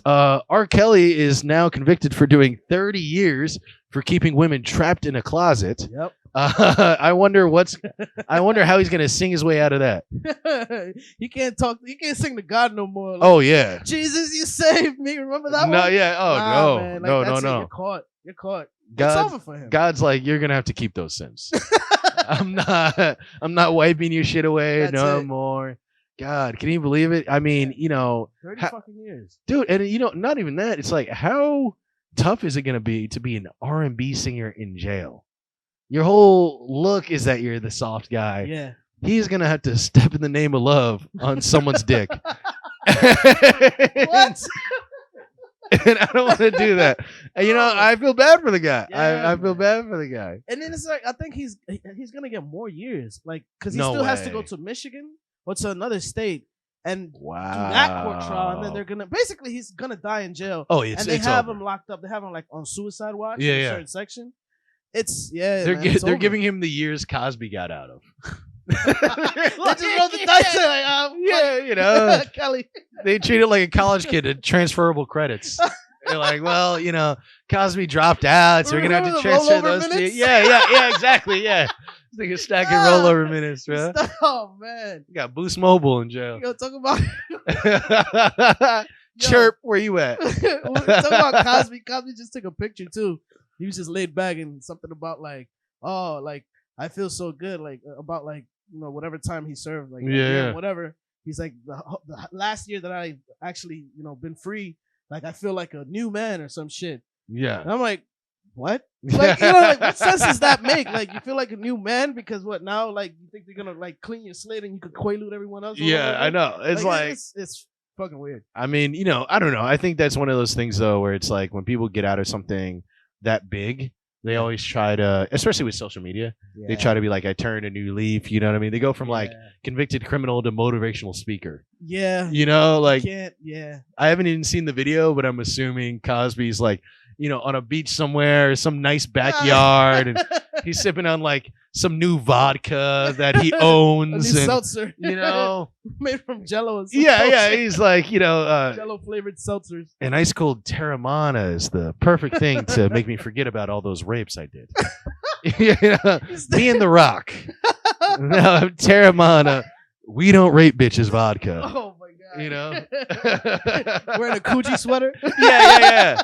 R. Kelly is now convicted for doing 30 years for keeping women trapped in a closet. Yep. I wonder how he's gonna sing his way out of that. He can't talk. He can't sing to God no more. Like, Oh yeah. Jesus, you saved me. Remember that No, one? yeah. Oh Nah, no, man. Like, no, that's no, it. no. You're caught. You're caught. It's God's, over for him. God's like, you're gonna have to keep those sins. I'm not wiping your shit away That's no it. more. God, can you believe it? I mean, 30 fucking years. dude, and not even that. It's like, how tough is it gonna be to be an R&B singer in jail? Your whole look is that you're the soft guy. Yeah. He's gonna have to step in the name of love on someone's dick. What? And I don't want to do that. And, I feel bad for the guy. Yeah, I feel man. bad for the guy. And then it's like, I think he's gonna get more years, like, because he No still has to way. go to Michigan or to another state and Wow. do that court trial, and then they're gonna basically he's gonna die in jail. Oh, And they have over. him locked up. They have him like on suicide watch. Yeah, in a yeah. certain section. It's man, They're it's over. giving him the years Cosby got out of. They just rolled the dice. They're like, Yeah, Kelly. they treat it like a college kid, transferable credits. They're like, well, Cosby dropped out, so we're gonna have to Remember the transfer rollover those to you. minutes? Yeah, exactly, yeah. It's like a stack of rollover minutes, bro. Oh man, You got Boost Mobile in jail. yo, talk about Chirp, where you at? talk about Cosby. Cosby just took a picture too. He was just laid back and something about like, oh, like I feel so good, like about like whatever time he served, like Yeah. whatever. He's like the last year that I actually been free, like I feel like a new man or some shit. Yeah. And I'm like, what? Like like what sense does that make? Like you feel like a new man because what now? Like you think they're gonna like clean your slate and you could quaalude everyone else? Yeah, I know. It's like it's fucking weird. I mean, I don't know. I think that's one of those things though where it's like when people get out of something that big, they always try to, especially with social media, they try to be like, I turned a new leaf. You know what I mean? They go from like convicted criminal to motivational speaker. Yeah. Like Can't. Yeah. I haven't even seen the video, but I'm assuming Cosby's like, on a beach somewhere, some nice backyard, and he's sipping on like some new vodka that he owns, a new and seltzer, made from Jello. And yeah. He's like, Jello flavored seltzers. An ice cold Terramana is the perfect thing to make me forget about all those rapes I did. Me and The Rock. Now Terramana. We don't rape bitches vodka. Oh my god. Wearing a Coogee sweater. Yeah.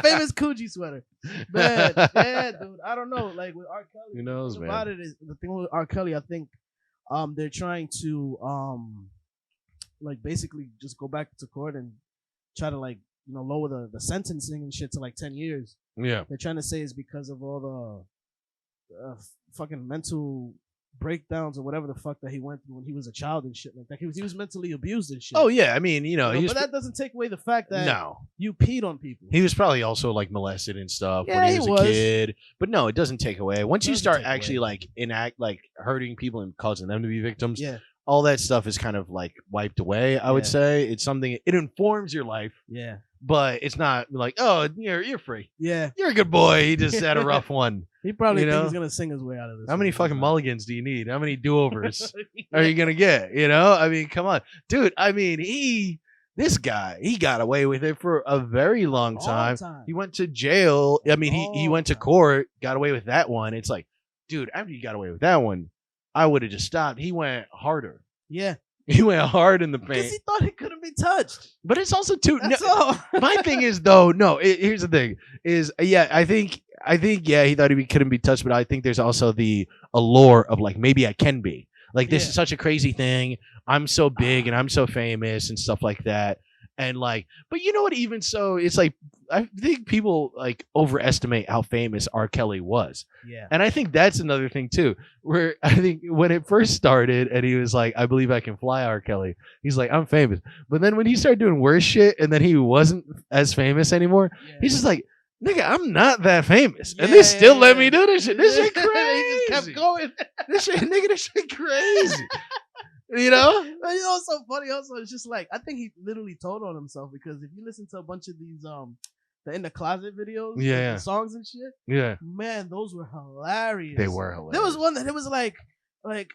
Famous Coogee sweater. Man, yeah, dude. I don't know. Like with R. Kelly, who knows, the man? about it is the thing with R. Kelly. I think they're trying to like basically just go back to court and try to like lower the sentencing and shit to like 10 years. Yeah. They're trying to say it's because of all the fucking mental breakdowns or whatever the fuck that he went through when he was a child and shit like that. He was mentally abused and shit. Oh yeah, I mean, he was. But that doesn't take away the fact that No. you peed on people. He was probably also like molested and stuff Yeah, when he he was was. a kid. But no, it doesn't take away. Once you Doesn't start take actually away. like enact like hurting people and causing them to be victims, Yeah, all that stuff is kind of like wiped away. I would Yeah. say it's something. It informs your life, yeah, but it's not like, oh, you're free. yeah. You're a good boy. He just had a rough one. He probably You thinks know? he's gonna sing his way out of this. How many one. fucking mulligans do you need? How many do-overs are you gonna get? I mean, come on, dude. I mean, this guy, he got away with it for a very long time. He went to jail. I mean, he went to Long time. court, got away with that one. It's like, dude, after you got away with that one, I would have just stopped. He went harder. Yeah, He went hard in the because paint. he thought he couldn't be touched. But it's also too. That's no, all. my thing is though, no. Here's the thing: is I think he thought he couldn't be touched, but I think there's also the allure of like maybe I can be. Like this Yeah. is such a crazy thing. I'm so big and I'm so famous and stuff like that. And like, but you know what? Even so, it's like I think people like overestimate how famous R. Kelly was. Yeah, And I think that's another thing too, where I think when it first started and he was like, I believe I can fly, R. Kelly, he's like, I'm famous. But then when he started doing worse shit and then he wasn't as famous anymore, he's just like, nigga, I'm not that famous. And they still let me do this shit. This shit crazy. He just kept going. This shit crazy. You know what's so funny? Also, it's just like I think he literally told on himself because if you listen to a bunch of these the in the closet videos, Yeah. the songs and shit, Yeah. man, those were hilarious. They were hilarious. There was one that it was like I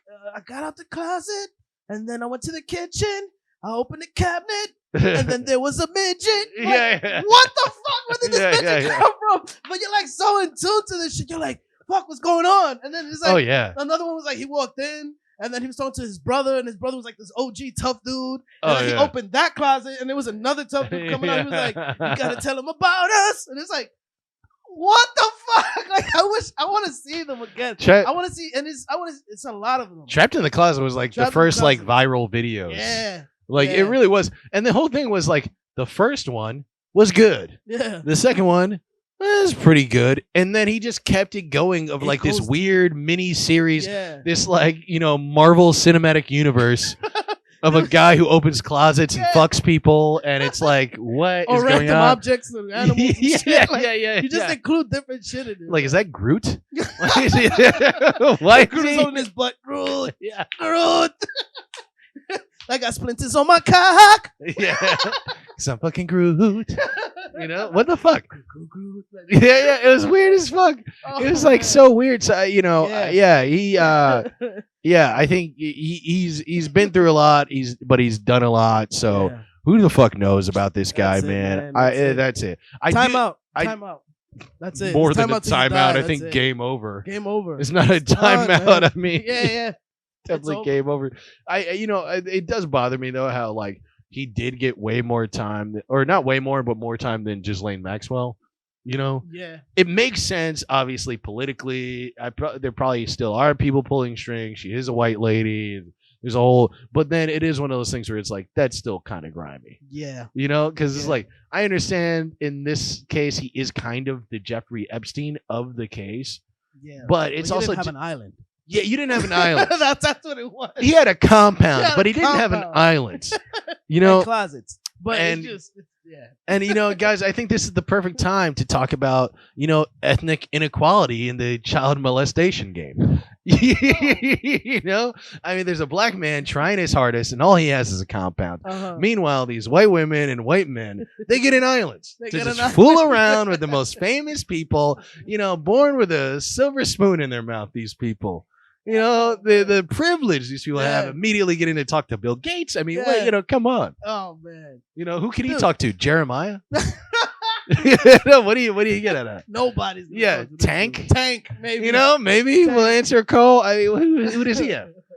got out the closet and then I went to the kitchen I opened the cabinet, and then there was a midget. Like, Yeah. what the fuck? Where did this Yeah, midget yeah. come from? But you're like so in tune to this shit. You're like, fuck, what's going on? And then it's like, Oh yeah. another one was like, he walked in, and then he was talking to his brother, and his brother was like this OG tough dude. And Oh, then he yeah. opened that closet, and there was another tough dude coming out. He was like, you gotta tell him about us. And it's like, what the fuck? Like, I want to see them again. I want to see, and it's a lot of them. Trapped in the Closet was like Trapped the first in the like Closet. viral videos. Yeah. Like Yeah. it really was. And the whole thing was like the first one was good. Yeah. The second one was pretty good. And then he just kept it going of It like this goes- weird mini series, Yeah. this like, Marvel Cinematic Universe of a guy who opens closets and Yeah. fucks people. And it's like, what Or is going random on? objects and animals and yeah, shit. Like, yeah. You just include different shit in it. Like, is that Groot? Why? Groot is on his butt. Groot. Yeah. Groot. I got splinters on my cock. Yeah. Some fucking Groot. What the fuck? Groot. Yeah. It was weird as fuck. It was like so weird. So, I think he's been through a lot. But he's done a lot. So Yeah. who the fuck knows about this guy, That's it, man? man. That's it. Time do- out. I- Time out. That's it. More It's than a out till you timeout. die. I That's think it. game over. Game over. It's not a done, timeout. man. I mean, Yeah. definitely over. game over. It does bother me though how like he did get way more time, or not way more, but more time than Ghislaine Maxwell. Yeah. It makes sense, obviously politically. There probably still are people pulling strings. She is a white lady. There's a whole, but then it is one of those things where it's like that's still kind of grimy. Yeah. Because it's Yeah. like I understand in this case he is kind of the Jeffrey Epstein of the case, Yeah. but it's you also didn't have an island. yeah, you didn't have an island. that's what it was. He had a compound, He had but a he didn't have an compound. island. And closets. But and- it's just yeah. And guys, I think this is the perfect time to talk about ethnic inequality in the child molestation game. I mean, there's a black man trying his hardest, and all he has is a compound. Uh-huh. Meanwhile, these white women and white men, they get in islands They to get just an fool around with the most famous people, born with a silver spoon in their mouth, these people. The privilege these people have, Yeah. immediately getting to talk to Bill Gates. I mean, Yeah. wait, come on. Oh man. Who can he Dude. talk to? Jeremiah? What do you get at that? Nobody's gonna Yeah, talk to this Tank? dude. Tank, maybe. Maybe we'll answer a call. I mean, who does he have?